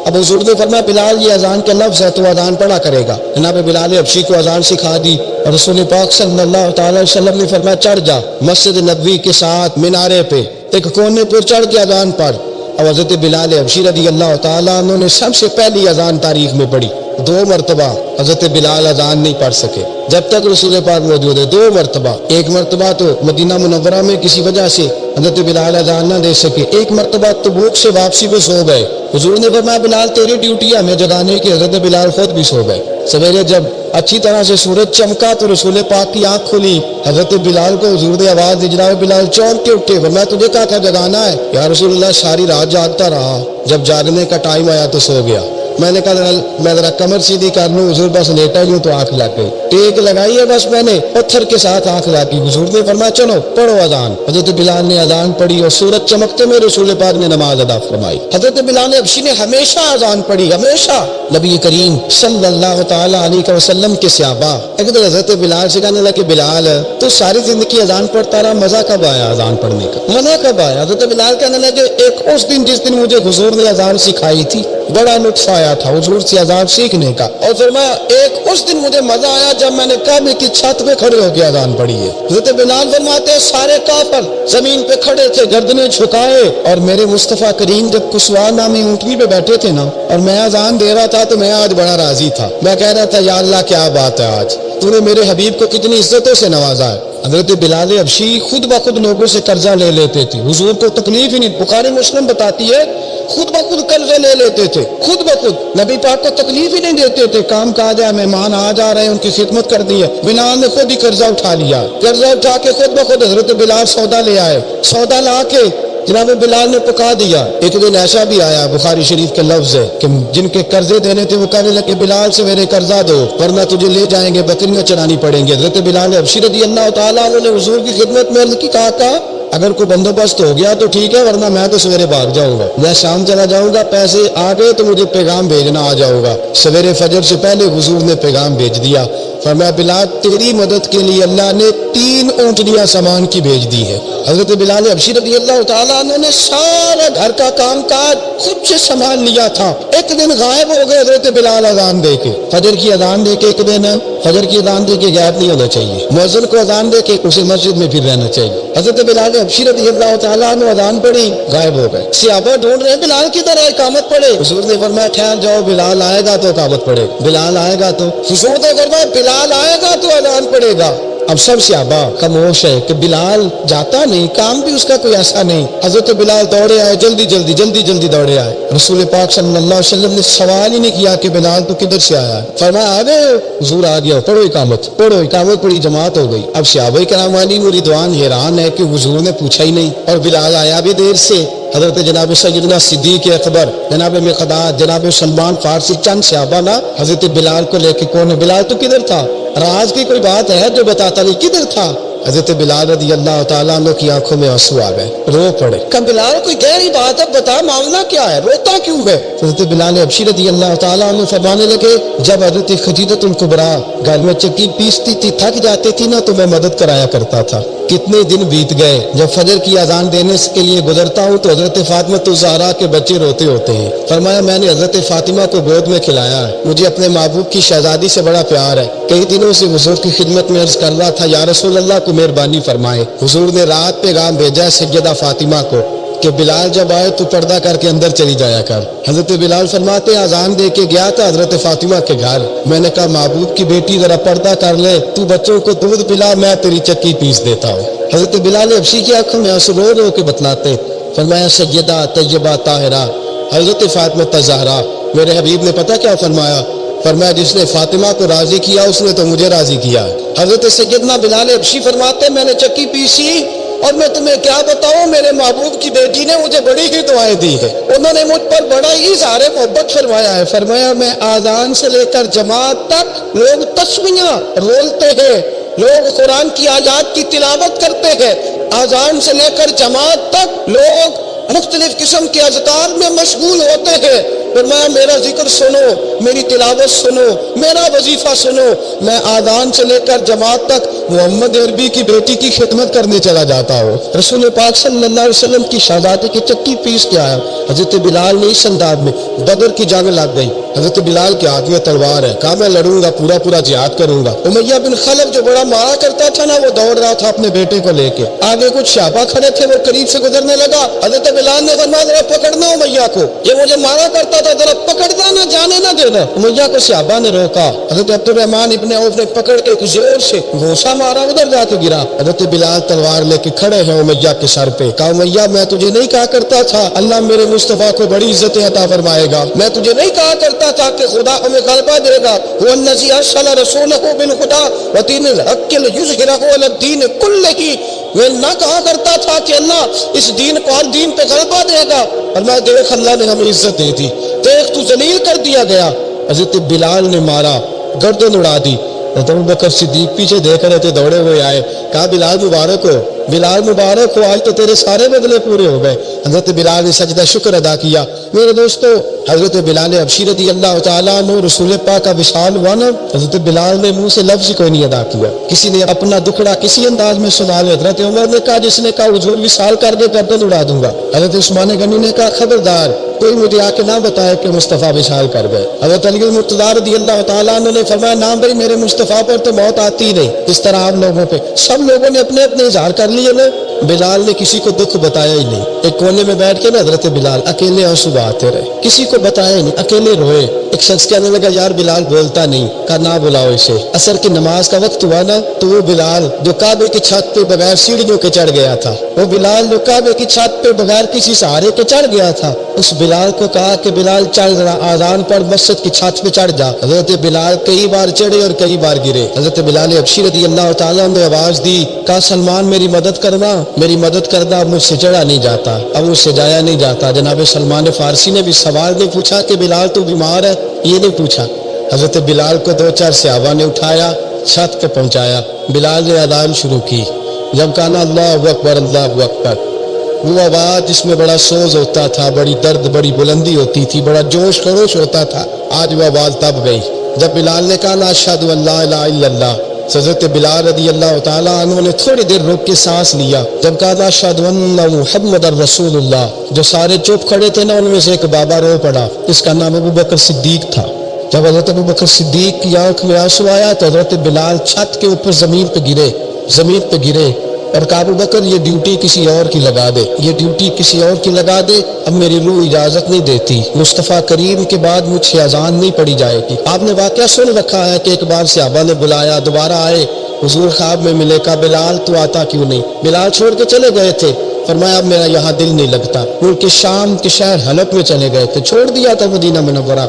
اب حضور نے فرمایا بلال یہ اذان کے لفظ ہے تو اذان پڑھا کرے گا۔ جناب بلال حبشی کو اذان سکھا دی اور رسول پاک صلی اللہ تعالی وسلم نے فرمایا چڑھ جا مسجد نبوی کے ساتھ مینارے پہ ایک کونے پر چڑھ کے اذان پڑھ۔ اب حضرت بلال حبشی رضی اللہ تعالیٰ عنہ نے سب سے پہلی اذان تاریخ میں پڑھی، 2 مرتبہ حضرت بلال اذان نہیں پڑھ سکے جب تک رسول پاک موجود ہے، 2 مرتبہ۔ ایک مرتبہ تو مدینہ منورہ میں کسی وجہ سے حضرت بلال اذان نہ دے سکے. ایک مرتبہ تبوک سے واپسی پہ سو گئے. حضور نے فرمایا بلال تیری ڈیوٹی ہے ہمیں جگانے کی. حضرت بلال خود بھی سو گئے. سویرے جب اچھی طرح سے سورج چمکا تو رسول پاک کی آنکھ کھلی. حضرت بلال کو حضور نے آواز دی جناب بلال چونک کے اٹھے. میں تجھے کہا تھا جگانا ہے. یا رسول اللہ ساری رات جاگتا رہا, جب جاگنے کا ٹائم آیا تو سو گیا. میں نے کہا میں ذرا کمر سیدھی کر لوں. حضور بس لیٹا ہوں تو آنکھ لگ گئی. ٹیک لگائی ہے بس میں نے, پتھر کے ساتھ آنکھ لگ گئی. حضور نے فرمایا چلو پڑھو اذان. حضرت بلال نے اذان پڑھی اور سورج چمکتے میں رسول پاک نے نماز ادا فرمائی. حضرت بلال حبشی نے ہمیشہ اذان پڑھی, ہمیشہ. نبی کریم صلی اللہ تعالی علیہ وسلم کے صحابہ ایک دن حضرت بلال سے کہنے لگے بلال تو ساری زندگی اذان پڑھتا رہا, مزہ کب آیا اذان پڑھنے کا, مزہ کب آیا؟ حضرت بلال کہنے لگے ایک اس دن جس دن مجھے حضور نے اذان سکھائی تھی بڑا لطف آیا تھا حضور سے اذان سیکھنے کا. اور فرمایا ایک اس دن مجھے مزہ آیا جب میں نے کعبے کی چھت پہ کھڑے ہو کے اذان پڑھی ہے. حضرت بلال فرماتے سارے کافر زمین پہ کھڑے تھے گردنیں جھکائے, اور میرے مصطفیٰ کریم جب کسوا نامی اونٹنی پہ بیٹھے تھے نا اور میں اذان دے رہا تھا تو میں آج بڑا راضی تھا. میں کہہ رہا تھا یا اللہ کیا بات ہے, آج تو نے میرے حبیب کو کتنی عزتوں سے نوازا ہے. حضرت بلال حبشی خود بخود لوگوں سے قرضہ لے لیتے تھے. حضور کو تکلیف ہی نہیں, بخاری مسلم بتاتی ہے خود بخود قرضے لے لیتے تھے, خود بخود. نبی پاک کو تکلیف ہی نہیں دیتے تھے. کام کاج ہے, مہمان آ جا رہے ہیں, ان کی خدمت کر دی ہے. بلال نے خود ہی قرضہ اٹھا لیا, قرضہ اٹھا کے خود بخود حضرت بلال سودا لے آئے. سودا لا کے جناب بلال نے پکا دیا. ایک دن ایسا بھی آیا بخاری شریف کے لفظ ہے کہ جن کے قرضے دینے تھے وہ کہنے لگے بلال سے میرے قرضہ دو ورنہ تجھے لے جائیں گے, بکریاں چرانی پڑیں گی. حضرت بلال حبشی رضی اللہ تعالیٰ عنہ نے حضور کی خدمت میں عرض کی, کہا اگر کوئی بندوبست ہو گیا تو ٹھیک ہے ورنہ میں تو سویرے بھاگ جاؤں گا, میں شام چلا جاؤں گا, پیسے آ گئے تو مجھے پیغام بھیجنا آ جاؤں گا. سویرے فجر سے پہلے حضور نے پیغام بھیج دیا. فرمایا بلال تیری مدد کے لیے اللہ نے 3 اونٹنیاں سامان کی بھیج دی ہے. حضرت بلال حبشی رضی اللہ تعالیٰ عنہ نے سارا گھر کا کام کاج خود سے سنبھال لیا تھا. ایک دن غائب ہو گئے حضرت بلال اذان دے کے, فجر کی اذان دے کے. ایک دن فجر کی اذان دے کے غائب نہیں ہونا چاہیے, مؤذن کو اذان دے کے اسے مسجد میں پھر رہنا چاہیے. حضرت بلال حبشی رضی اللہ تعالیٰ عنہ اذان پڑھی, غائب ہو گئے. صحابہ ڈھونڈ رہے بلال کی طرح اقامت پڑھے. حضور نے فرمایا ٹھہر جاؤ, بلال آئے گا تو اقامت پڑھے, بلال آئے گا تو. حضور نے فرمایا بلال آئے گا تو اذان پڑھے گا. اب سب صحابہ خاموش ہے کہ بلال جاتا نہیں, کام بھی اس کا کوئی ایسا نہیں. حضرت بلال دوڑے آئے, جلدی جلدی جلدی جلدی دوڑے آئے. رسول پاک صلی اللہ علیہ وسلم نے سوال ہی نہیں کیا کہ بلال تو کدھر سے آیا ہے, فرمایا آ گئے. حضور آ گیا, پڑھو اقامت, پڑھو اقامت پڑھی, جماعت ہو گئی. اب صحابہ کرام علیہم رضوان حیران ہے کہ حضور نے پوچھا ہی نہیں اور بلال آیا بھی دیر سے. حضرت جناب سیدنا صدیق اکبر, جناب مقداد, جناب سلمان فارسی, چند صحابہ نا حضرت بلال کو لے کے کون ہے بلال تو کدھر تھا, راز کی کوئی بات ہے جو بتاتا نہیں کدھر تھا. حضرت بلال رضی اللہ تعالیٰ عنہ کی آنکھوں میں آنسو آ گئے, رو پڑے. کہ بلال کوئی گہری بات ہے, بتا معاملہ کیا ہے, روتا کیوں ہے؟ حضرت بلال حبشی رضی اللہ تعالیٰ عنہ فرمانے لگے جب حضرت خدیجہ الکبریٰ گھر میں چکی پیستی تھی, تھک جاتی تھی نا تو میں مدد کرایا کرتا تھا. کتنے دن بیت گئے, جب فجر کی اذان دینے کے لیے گزرتا ہوں تو حضرت فاطمہ الزہرا کے بچے روتے ہوتے ہیں. فرمایا میں نے حضرت فاطمہ کو گود میں کھلایا ہے, مجھے اپنے محبوب کی شہزادی سے بڑا پیار ہے. کئی دنوں سے حضور کی خدمت میں عرض کر رہا تھا یا رسول اللہ کو مہربانی فرمائے. حضور نے رات پیغام بھیجا سیدہ فاطمہ کو کہ بلال جب آئے تو پردہ کر کے اندر چلی جایا کر. حضرت بلال فرماتے اذان دے کے گیا تھا حضرت فاطمہ کے گھر, میں نے کہا محبوب کی بیٹی ذرا پردہ کر لے, تو بچوں کو دودھ پلا, میں تیری چکی پیس دیتا ہوں. حضرت بلال حبشی کی آنکھوں میں آنسو رو رو کے بتلاتے. فرمایا سیدہ طیبہ طاہرہ حضرت فاطمہ الزہرا, میرے حبیب نے پتہ کیا فرمایا, فرمایا جس نے فاطمہ کو راضی کیا اس نے تو مجھے راضی کیا. حضرت سیدنا بلال حبشی فرماتے میں نے چکی پیسی اور میں تمہیں کیا بتاؤں, میرے محبوب کی بیٹی نے مجھے بڑی ہی دعائیں دی ہے, انہوں نے مجھ پر بڑا ہی اظہار محبت فرمایا ہے. فرمایا میں آذان سے لے کر جماعت تک لوگ تسمیہ رولتے ہیں, لوگ قرآن کی آیات کی تلاوت کرتے ہیں, آذان سے لے کر جماعت تک لوگ مختلف قسم کے اذکار میں مشغول ہوتے ہیں. فرمایا میرا ذکر سنو, میری تلاوت سنو, میرا وظیفہ سنو, میں آذان سے لے کر جماعت تک محمد عربی کی بیٹی کی خدمت کرنے چلا جاتا ہوں. رسول پاک صلی اللہ علیہ وسلم کی شہزادی کی چکی پیس کے آیا. حضرت بلال نے اس انداز میں بدر کی جنگ لگ گئی، حضرت بلال کے ہاتھ میں تلوار ہے، کہا میں لڑوں گا، پورا جہاد کروں گا۔ امیہ بن خلف جو بڑا مارا کرتا تھا نا، وہ دوڑ رہا تھا اپنے بیٹے کو لے کے، آگے کچھ صحابہ کھڑے تھے، وہ قریب سے گزرنے لگا، حضرت بلال نے فرمایا ذرا پکڑنا امیہ کو، یہ مجھے مارا کرتا تھا، ذرا پکڑنا، نہ جانے نہ دینا۔ امیہ کو صحابہ نے روکا، حضرت عبد الرحمن ابن عوف نے پکڑ کے کچھ زور سے گھوسا مارا، ادھر جا کے گرا۔ حضرت بلال تلوار لے کے کھڑے ہیں امیہ کے سر پہ، کہا امیہ میں تجھے نہیں کہا کرتا تھا اللہ میرے مصطفیٰ کو بڑی عزتیں عطا فرمائے گا، میں تجھے نہیں کہا کرتا تھا کہ خدا ہمیں غلبہ دے گا، هو الذی ارسل رسولہ بالہدی ودین الحق لیظہرہ علی الدین کلہ، میں نہ کہا کرتا تھا کہ اللہ اس دین کو ہر دین پہ غلبہ دے گا، اور میں دیکھ اللہ نے ہمیں عزت دے دی، دیکھ تو ذلیل کر دیا گیا۔ حضرت بلال نے مارا، گردن اڑا دی۔ حضرت ابوبکر صدیق پیچھے دیکھ رہے تھے، دوڑے ہوئے آئے، کہا بلال مبارک ہو، بلال مبارک ہو، آج تو تیرے سارے بدلے پورے ہو گئے۔ حضرت بلال نے سجدہ شکر ادا کیا۔ میرے دوستو، حضرت بلال حبشی رضی اللہ تعالیٰ عنہ رسول پاک کا وصال ہوا نا، حضرت بلال نے منہ سے لفظ کوئی نہیں ادا کیا، کسی نے اپنا دکھڑا کسی انداز میں سنا لیا۔ حضرت عمر نے کہا، جس نے کہا حضور وصال کر دے گردن اڑا دوں گا۔ حضرت عثمان غنی نے کہا خبردار کوئی مجھے آ کے نہ بتائے کہ مصطفیٰ وصال کر گئے۔ حضرت علی المرتضیٰ رضی اللہ تعالیٰ عنہ نے فرمایا نہ بھائی میرے مصطفیٰ پر تو موت آتی نہیں، اس طرح آپ لوگوں پہ سب لوگوں نے اپنے اپنے اظہار کر لیے نا، بلال نے کسی کو دکھ بتایا ہی نہیں۔ ایک کونے میں بیٹھ کے نا حضرت بلال اکیلے آنسو بہاتے رہے، کسی کو بتایا ہی نہیں، اکیلے روئے۔ ایک شخص کہنے لگا یار بلال بولتا نہیں، کہا نہ بلاؤ اسے۔ عصر کی نماز کا وقت ہوا نا، تو وہ بلال جو کعبے کی چھت پہ بغیر سیڑھیوں کے چڑھ گیا تھا، وہ بلال جو کعبے کی چھت پہ بغیر کسی سہارے کے چڑھ گیا تھا، اس بلال کو کہا کہ بلال چڑھ رہا، آذان پر مسجد کی چھت پہ چڑھ جا۔ حضرت بلال کئی بار چڑھے اور کئی بار گرے۔ حضرت بلال حبشی رضی اللہ تعالیٰ نے آواز دی، کہا سلمان میری مدد کرنا، میری مدد کرنا، اب مجھ سے چڑھا نہیں جاتا، اب مجھ سے جایا نہیں جاتا۔ جناب سلمان فارسی نے بھی سوال نہیں پوچھا کہ بلال تو بیمار ہے، یہ نہیں پوچھا۔ حضرت بلال کو دو چار صحابہ نے اٹھایا، چھت پہ پہنچایا، بلال نے اذان شروع کی۔ جب کہا نا اللہ اکبر اللہ اکبر، وہ آواز جس میں بڑا سوز ہوتا تھا، بڑی درد، بڑی بلندی ہوتی تھی، بڑا جوش خروش ہوتا تھا، آج وہ آواز تب گئی جب بلال نے کہا لا اشہد ان لا الہ الا اللہ۔ حضرت بلال رضی اللہ تعالیٰ عنہ نے تھوڑی دیر رک کے سانس لیا، جب کہا لا اشہد ان محمد رسول اللہ، جو سارے چپ کھڑے تھے نا ان میں سے ایک بابا رو پڑا، اس کا نام ابوبکر صدیق تھا۔ جب حضرت ابوبکر صدیق کی آنکھ میں آنسو آیا تو حضرت بلال چھت کے اوپر زمین پہ گرے اور کہا ابوبکر یہ ڈیوٹی کسی اور کی لگا دے، یہ ڈیوٹی کسی اور کی لگا دے، اب میری روح اجازت نہیں دیتی، مصطفیٰ کریم کے بعد مجھ سے اذان نہیں پڑی جائے گی۔ آپ نے واقعہ سن رکھا ہے کہ ایک بار صحابہ نے بلایا، دوبارہ آئے، حضور خواب میں ملے، کہا بلال تو آتا کیوں نہیں؟ بلال چھوڑ کے چلے گئے تھے، فرمایا اب میرا یہاں دل نہیں لگتا۔ ملک شام کے شہر حلب میں چلے گئے تھے، چھوڑ دیا تھا مدینہ منورہ،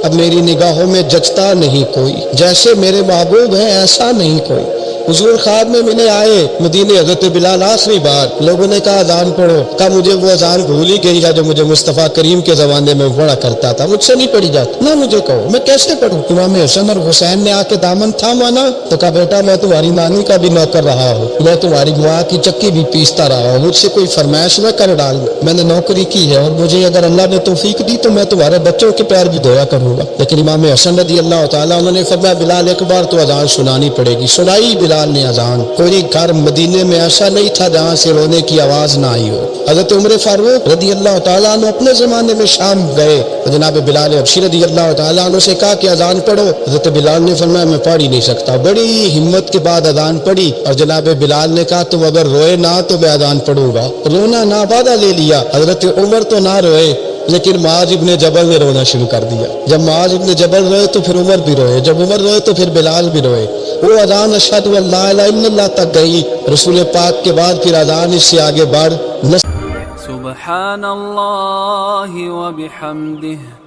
اب میری نگاہوں میں جچتا نہیں کوئی، جیسے میرے محبوب ہیں ایسا نہیں کوئی۔ حضور خواب میں ملے، آئے مدینے، حضرت بلال آخری بار، لوگوں نے کہا اذان پڑھو، کہا مجھے وہ اذان بھول ہی گئی ہے جو مجھے مصطفیٰ کریم کے زمانے میں پڑھا کرتا تھا، مجھ سے نہیں پڑھی جاتی، نہ مجھے کہو میں کیسے پڑھوں۔ امام حسن اور حسین نے آ کے دامن تھاما نا تو کہا بیٹا میں تمہاری نانی کا بھی نوکر رہا ہوں، میں تمہاری ماں کی چکی بھی پیستا رہا ہوں، مجھ سے کوئی فرمائش نہ کر ڈالنا، میں نے نوکری کی ہے اور مجھے اگر اللہ نے توفیق دی تو میں تمہارے بچوں کے پیر بھی دھویا کروں گا۔ لیکن امام حسن رضی اللہ تعالیٰ انہوں نے فرمایا بلال ایک بار تو اذان سنانی پڑے گی۔ سنائی بلال نے اذان۔ کوئی گھر مدینے میں ایسا نہیں تھا جہاں سے رونے کی آواز نہ آئی ہو۔ حضرت عمر فاروق رضی اللہ تعالیٰ عنہ اپنے زمانے میں شام گئے، جناب بلال حبشی رضی اللہ تعالیٰ عنہ سے کہا کہ اذان پڑھو، حضرت بلال نے فرمایا میں پڑھ ہی نہیں سکتا، بڑی ہمت کے بعد اذان پڑھی، اور جناب بلال نے کہا تم اگر روئے نہ تو میں اذان پڑھوں گا، رونا نہ وعدہ لے لیا۔ حضرت عمر تو نہ روئے لیکن معاذ ابن جبل نے رونا شروع کر دیا، جب معاذ ابن جبل روئے تو پھر عمر بھی روئے، جب عمر روئے تو پھر بلال بھی روئے۔ وہ اذان اشہد ان لا الہ الا اللہ تک گئی، رسول پاک کے بعد پھر اذان اس سے آگے بڑھ۔ سبحان اللہ و بحمدہ